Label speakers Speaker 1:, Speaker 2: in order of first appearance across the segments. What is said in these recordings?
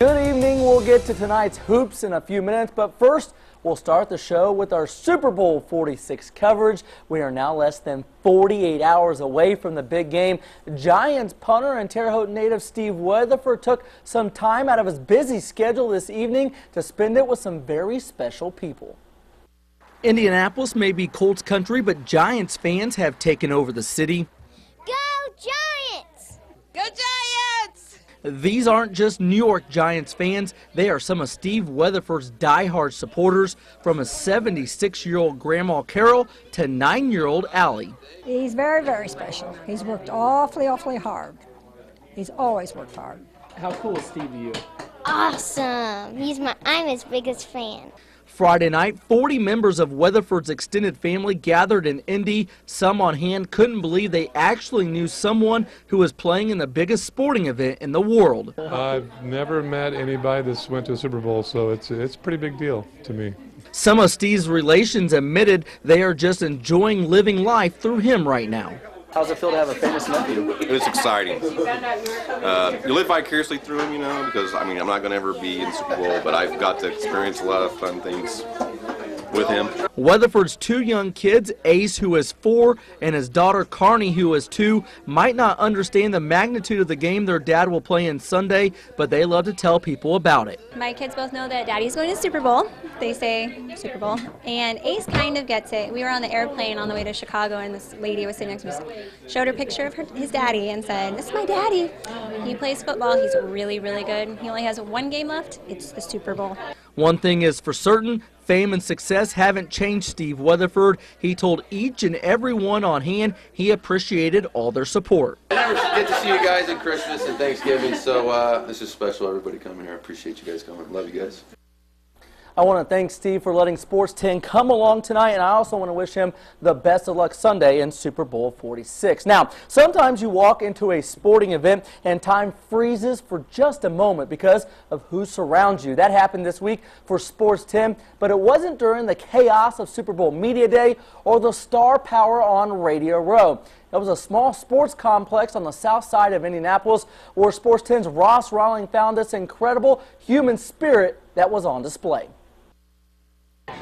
Speaker 1: Good evening. We'll get to tonight's hoops in a few minutes, but first we'll start the show with our Super Bowl 46 coverage. We are now less than 48 hours away from the big game. Giants punter and Terre Haute native Steve Weatherford took some time out of his busy schedule this evening to spend it with some very special people. Indianapolis may be Colts country, but Giants fans have taken over the city.
Speaker 2: Go Giants!
Speaker 3: Go Giants!
Speaker 1: These aren't just New York Giants fans, they are some of Steve Weatherford's diehard supporters, from a 76-year-old Grandma Carol to 9-year-old Allie.
Speaker 4: He's very, very special. He's worked awfully hard. He's always worked hard.
Speaker 1: How cool is Steve to you?
Speaker 2: Awesome! I'm his biggest fan.
Speaker 1: Friday night, 40 members of Weatherford's extended family gathered in Indy. Some on hand couldn't believe they actually knew someone who was playing in the biggest sporting event in the world.
Speaker 5: I've never met anybody that's went to a Super Bowl, so it's a pretty big deal to me.
Speaker 1: Some of Steve's relations admitted they are just enjoying living life through him right now. How's it feel to have a famous nephew?
Speaker 6: It's exciting. You live vicariously through him, you know, because, I mean, I'm not going to ever be in the Super Bowl, but I've got to experience a lot of fun things with him.
Speaker 1: Weatherford's two young kids, Ace, who is 4, and his daughter, Carney, who is 2, might not understand the magnitude of the game their dad will play in Sunday, but they love to tell people about it.
Speaker 7: My kids both know that Daddy's going to Super Bowl. They say Super Bowl. And Ace kind of gets it. We were on the airplane on the way to Chicago, and this lady was sitting next to me, showed her a picture of his daddy and said, "This is my daddy. He plays football. He's really, really good. He only has one game left. It's the Super Bowl."
Speaker 1: One thing is for certain, fame and success haven't changed Steve Weatherford. He told each and every one on hand he appreciated all their support.
Speaker 8: I never get to see you guys at Christmas and Thanksgiving, so this is special. Everybody coming here. I appreciate you guys coming. Love you guys.
Speaker 1: I want to thank Steve for letting Sports 10 come along tonight, and I also want to wish him the best of luck Sunday in Super Bowl 46. Now, sometimes you walk into a sporting event and time freezes for just a moment because of who surrounds you. That happened this week for Sports 10, but it wasn't during the chaos of Super Bowl Media Day or the star power on Radio Row. It was a small sports complex on the south side of Indianapolis where Sports 10's Ross Rawling found this incredible human spirit that was on display.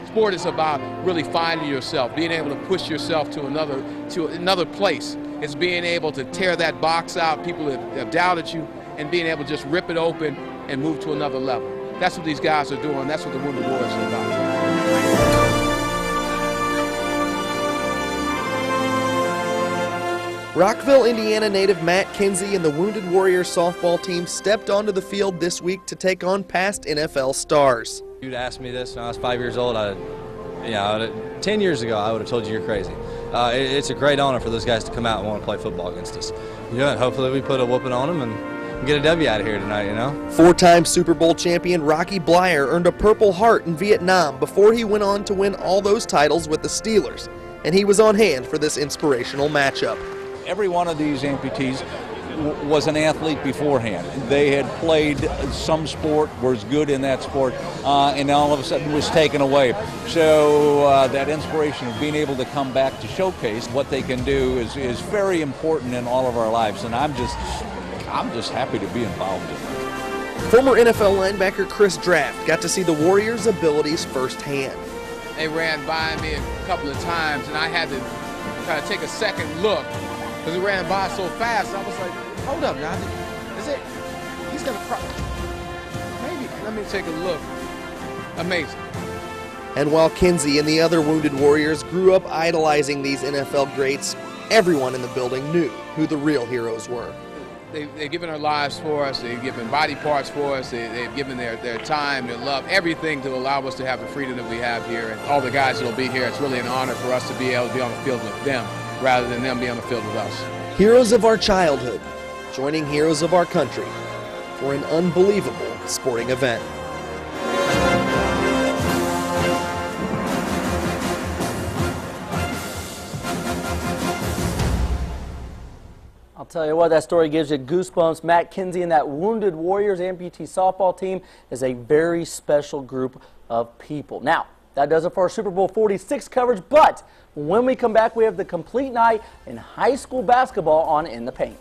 Speaker 9: Sport is about really finding yourself, being able to push yourself to another place. It's being able to tear that box out, people that have doubted you, and being able to just rip it open and move to another level. That's what these guys are doing. That's what the Wounded Warriors are about.
Speaker 10: Rockville, Indiana native Matt Kinsey and the Wounded Warriors softball team stepped onto the field this week to take on past NFL stars.
Speaker 11: If you'd asked me this when I was 5 years old, 10 years ago, I would have told you you're crazy. It's a great honor for those guys to come out and want to play football against us. Yeah, and hopefully we put a whooping on them and get a W out of here tonight, you know.
Speaker 10: 4-time Super Bowl champion Rocky Blyer earned a Purple Heart in Vietnam before he went on to win all those titles with the Steelers. And he was on hand for this inspirational matchup.
Speaker 12: Every one of these amputees was an athlete beforehand. They had played some sport, was good in that sport, and all of a sudden was taken away. So that inspiration of being able to come back to showcase what they can do is very important in all of our lives, and I'm just happy to be involved in it.
Speaker 10: Former NFL linebacker Chris Draft got to see the Warriors' abilities firsthand.
Speaker 9: They ran by me a couple of times, and I had to kind of take a second look because it ran by so fast. I was like, hold up now, is it? He's going to cross. Maybe, let me take a look. Amazing.
Speaker 10: And while Kinsey and the other Wounded Warriors grew up idolizing these NFL greats, everyone in the building knew who the real heroes were.
Speaker 9: They've given their lives for us, they've given body parts for us, they've given their time, their love, everything to allow us to have the freedom that we have here. And all the guys that will be here, it's really an honor for us to be able to be on the field with them rather than them being on the field with us.
Speaker 10: Heroes of our childhood, joining heroes of our country for an unbelievable sporting event.
Speaker 1: I'll tell you what, that story gives you goosebumps. Matt Kinsey and that Wounded Warriors amputee softball team is a very special group of people. Now, that does it for our Super Bowl 46 coverage, but when we come back, we have the complete night in high school basketball on In the Paint.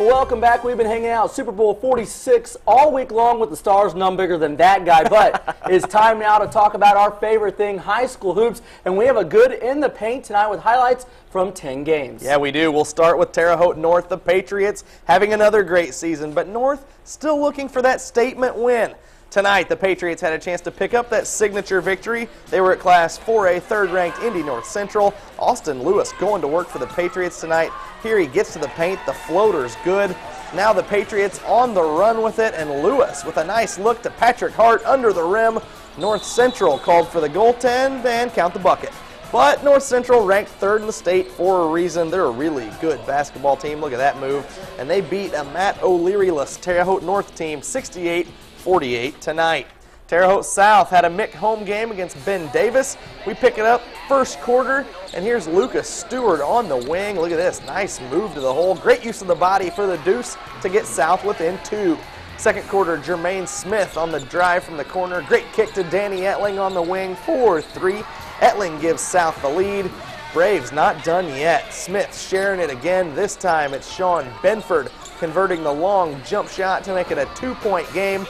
Speaker 1: Welcome back. We've been hanging out Super Bowl 46 all week long with the stars, none bigger than that guy. But it's time now to talk about our favorite thing, high school hoops. And we have a good in the paint tonight with highlights from 10 games.
Speaker 10: Yeah, we do. We'll start with Terre Haute North, the Patriots, having another great season. But North still looking for that statement win. Tonight, the Patriots had a chance to pick up that signature victory. They were at Class 4A, third-ranked Indy North Central. Austin Lewis going to work for the Patriots tonight. Here he gets to the paint. The floater's good. Now the Patriots on the run with it, and Lewis with a nice look to Patrick Hart under the rim. North Central called for the goaltend and count the bucket. But North Central ranked third in the state for a reason. They're a really good basketball team. Look at that move. And they beat a Matt O'Leary-less Terre Haute North team 68-48 tonight. Terre Haute South had a MIC home game against Ben Davis. We pick it up first quarter, and here's Lucas Stewart on the wing. Look at this, nice move to the hole. Great use of the body for the deuce to get South within 2. Second quarter, Jermaine Smith on the drive from the corner. Great kick to Danny Etling on the wing, 4-3. Etling gives South the lead. Braves not done yet. Smith sharing it again. This time it's Sean Benford converting the long jump shot to make it a 2-point game.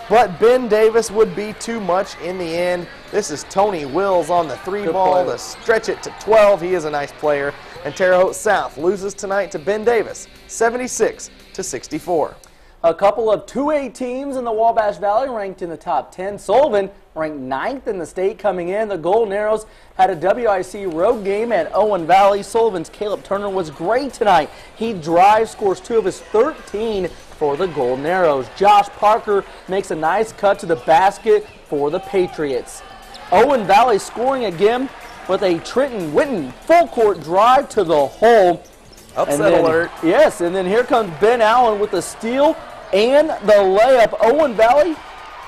Speaker 10: But Ben Davis would be too much in the end. This is Tony Wills on the three ball to stretch it to 12. He is a nice player. And Terre Haute South loses tonight to Ben Davis, 76-64.
Speaker 1: A couple of 2A teams in the Wabash Valley ranked in the top 10. Sullivan ranked 9th in the state coming in. The Golden Arrows had a WIC road game at Owen Valley. Sullivan's Caleb Turner was great tonight. He drives, scores 2 of his 13 for the Golden Arrows. Josh Parker makes a nice cut to the basket for the Patriots. Owen Valley scoring again with a Trenton Witten full court drive to the hole.
Speaker 10: Upset alert.
Speaker 1: Yes, and then here comes Ben Allen with the steal and the layup. Owen Valley,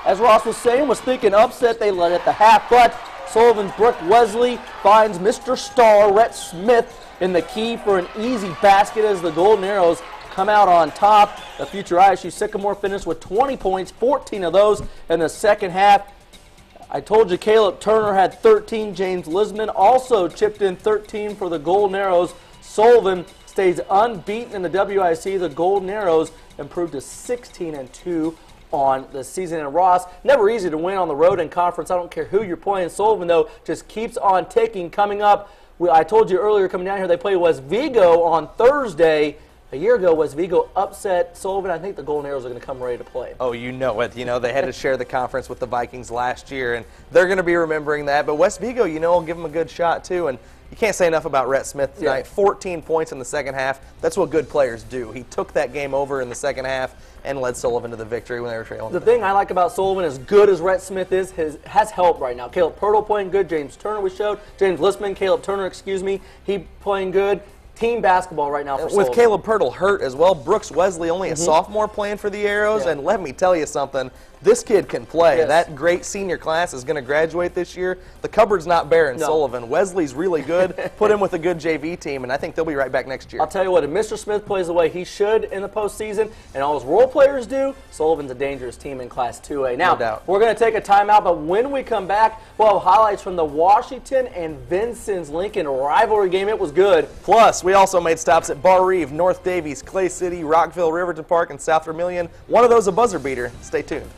Speaker 1: as Ross was saying, was thinking upset. They led at the half, but Sullivan's Brooke Wesley finds Mr. Star, Rhett Smith, in the key for an easy basket as the Golden Arrows come out on top. The future ISU Sycamore finished with 20 points, 14 of those in the second half. I told you Caleb Turner had 13. James Lisman also chipped in 13 for the Golden Arrows. Sullivan stays unbeaten in the WIC. The Golden Arrows improved to 16-2 on the season. And Ross, never easy to win on the road in conference. I don't care who you're playing. Sullivan, though, just keeps on ticking. Coming up, I told you earlier coming down here, they play West Vigo on Thursday. A year ago, West Vigo upset Sullivan. I think the Golden Arrows are going to come ready to play.
Speaker 10: Oh, you know it. You know, they had to share the conference with the Vikings last year, and they're going to be remembering that. But West Vigo, you know, will give them a good shot, too. And you can't say enough about Rhett Smith tonight. Yeah. 14 points in the second half. That's what good players do. He took that game over in the second half and led Sullivan to the victory when they were trailing.
Speaker 1: The thing I like about Sullivan, as good as Rhett Smith is, has help right now. Caleb Pirtle playing good. James Turner we showed. James Lisman, Caleb Turner, excuse me. He playing good. Team basketball right now for Sullivan.
Speaker 10: With Caleb Pirtle hurt as well. Brooks Wesley, only a sophomore playing for the Arrows. Yeah. And let me tell you something. This kid can play. Yes. That great senior class is going to graduate this year. The cupboard's not bare in Sullivan. Wesley's really good. Put him with a good JV team, and I think they'll be right back next year.
Speaker 1: I'll tell you what, if Mr. Smith plays the way he should in the postseason and all his role players do, Sullivan's a dangerous team in Class 2A. Now,
Speaker 10: no doubt.
Speaker 1: We're going to take a timeout, but when we come back, we'll have highlights from the Washington and Vincennes Lincoln rivalry game. It was good.
Speaker 10: Plus, we also made stops at Bar Reeve, North Davies, Clay City, Rockville, Riverton Park, and South Vermilion. One of those a buzzer beater. Stay tuned.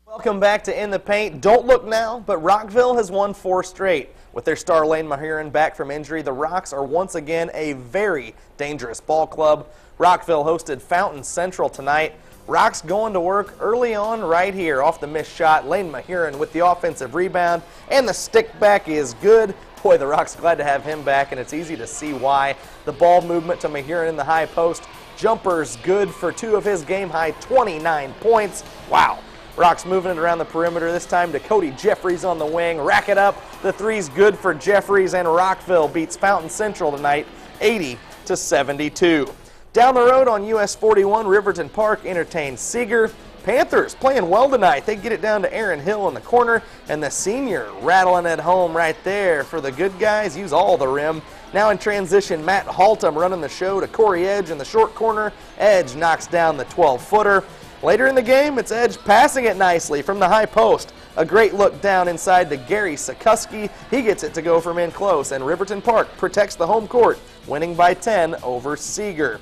Speaker 10: Welcome back to In the Paint. Don't look now, but Rockville has won 4 straight. With their star Lane Mahiran back from injury, the Rocks are once again a very dangerous ball club. Rockville hosted Fountain Central tonight. Rocks going to work early on right here off the missed shot. Lane Mahiran with the offensive rebound, and the stick back is good. Boy, the Rocks glad to have him back, and it's easy to see why. The ball movement to Mahiran in the high post. jumpers good for 2 of his game-high 29 points. Wow. Rock's moving it around the perimeter, this time to Cody Jeffries on the wing. Rack it up. The three's good for Jeffries, and Rockville beats Fountain Central tonight 80-72. Down the road on US 41, Riverton Park entertains Seeger. Panthers playing well tonight. They get it down to Aaron Hill in the corner, and the senior rattling it home right there for the good guys. Use all the rim. Now in transition, Matt Haltom running the show to Corey Edge in the short corner. Edge knocks down the 12-footer. Later in the game, it's Edge passing it nicely from the high post. A great look down inside to Gary Sikuski. He gets it to go from in close, and Riverton Park protects the home court, winning by 10 over Seeger.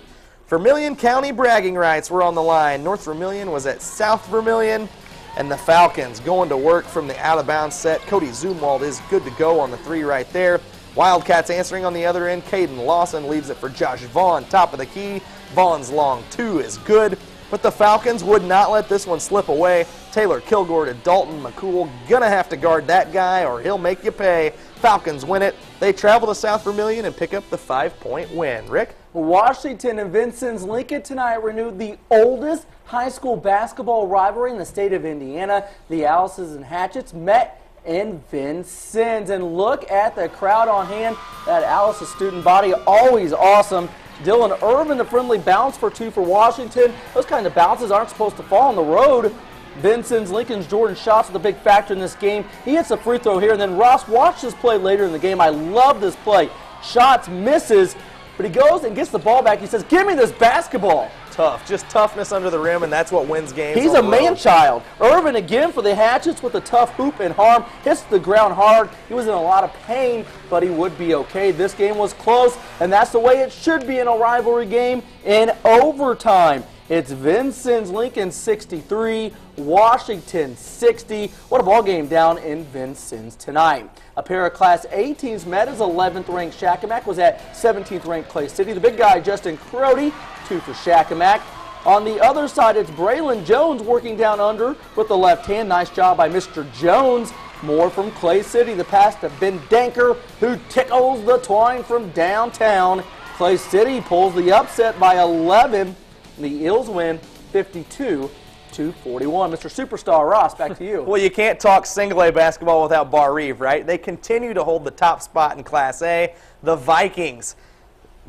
Speaker 10: Vermilion County bragging rights were on the line. North Vermilion was at South Vermilion, and the Falcons going to work from the out-of-bounds set. Cody Zumwald is good to go on the 3 right there. Wildcats answering on the other end. Caden Lawson leaves it for Josh Vaughn, top of the key. Vaughn's long 2 is good, but the Falcons would not let this one slip away. Taylor Kilgore to Dalton McCool. Gonna have to guard that guy or he'll make you pay. Falcons win it. They travel to South Vermilion and pick up the 5-point win. Rick?
Speaker 1: Washington and Vincennes Lincoln tonight renewed the oldest high school basketball rivalry in the state of Indiana. The Alices and Hatchets met in Vincennes. And look at the crowd on hand. That Alice's student body, always awesome. Dylan Irvin, the friendly bounce for 2 for Washington. Those kind of bounces aren't supposed to fall on the road. Vincennes Lincoln's Jordan Schatz is the big factor in this game. He hits a free throw here, and then Ross, watch this play later in the game. I love this play. Schatz misses, but he goes and gets the ball back. He says, give me this basketball.
Speaker 10: Tough, just toughness under the rim, and that's what wins games.
Speaker 1: He's a man-child. Irvin again for the Hatchets with a tough hoop and harm. Hits the ground hard. He was in a lot of pain, but he would be okay. This game was close, and that's the way it should be in a rivalry game in overtime. It's Vincennes Lincoln 63, Washington 60. What a ball game down in Vincennes tonight. A pair of Class A teams met as 11th ranked Shakamak was at 17th ranked Clay City. The big guy, Justin Crody, 2 for Shakamak. On the other side, it's Braylon Jones working down under with the left hand. Nice job by Mr. Jones. More from Clay City. The pass to Ben Danker, who tickles the twine from downtown. Clay City pulls the upset by 11. The Eels win 52-41. Mr. Superstar Ross, back to you.
Speaker 10: Well, you can't talk single A basketball without Bar Reeve, right? They continue to hold the top spot in Class A. The Vikings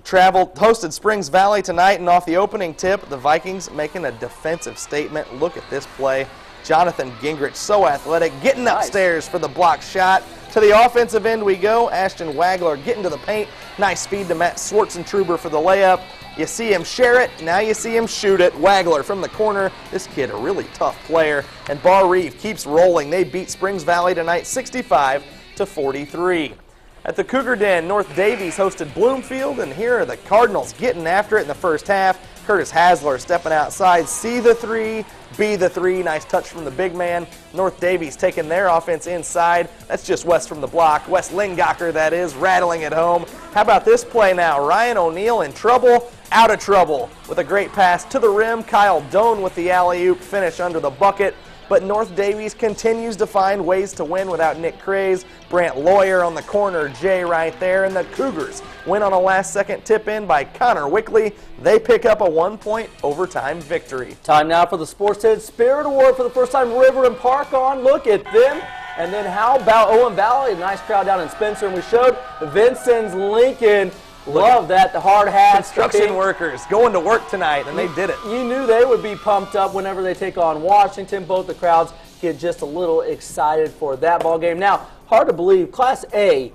Speaker 10: hosted Springs Valley tonight, and off the opening tip, the Vikings making a defensive statement. Look at this play. Jonathan Gingrich, so athletic, getting upstairs for the block shot. To the offensive end we go. Ashton Wagler getting to the paint. Nice speed to Matt Swartzentruber for the layup. You see him share it, now you see him shoot it. Wagler from the corner. This kid a really tough player. And Bar Reeve keeps rolling. They beat Springs Valley tonight 65-43. At the Cougar Den, North Davies hosted Bloomfield, and here are the Cardinals getting after it in the first half. Curtis Hasler stepping outside, see the 3, be the 3. Nice touch from the big man. North Davies taking their offense inside. That's just West from the block. Wes Lingacher, that is, rattling it home. How about this play now? Ryan O'Neal in trouble, out of trouble with a great pass to the rim. Kyle Doan with the alley-oop finish under the bucket. But North Davies continues to find ways to win without Nick Craze. Brant Lawyer on the corner, Jay right there, and the Cougars win on a last-second tip-in by Connor Wickley. They pick up a 1-point overtime victory.
Speaker 1: Time now for the Sports Head Spirit Award for the first time. Riverton Park on. Look at them. And then how about Owen Valley? A nice crowd down in Spencer, and we showed Vincennes Lincoln. Love that, the hard hats.
Speaker 10: Construction workers going to work tonight, and they did it.
Speaker 1: You knew they would be pumped up whenever they take on Washington. Both the crowds get just a little excited for that ball game. Now, hard to believe, Class A,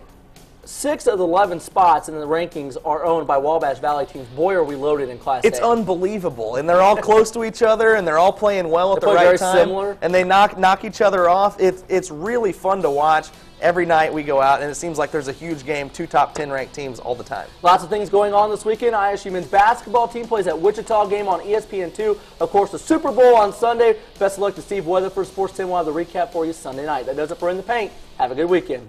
Speaker 1: 6 of the 11 spots in the rankings are owned by Wabash Valley teams. Boy, are we loaded in Class A.
Speaker 10: It's unbelievable, and they're all close to each other, and they're all playing well at the right time.
Speaker 1: Very similar.
Speaker 10: And they knock each other off. It's really fun to watch. Every night we go out, and it seems like there's a huge game, 2 top 10 ranked teams all the time.
Speaker 1: Lots of things going on this weekend. ISU men's basketball team plays at Wichita, game on ESPN2. Of course, the Super Bowl on Sunday. Best of luck to Steve Weatherford. Sports 10 will have the recap for you Sunday night. That does it for In the Paint. Have a good weekend.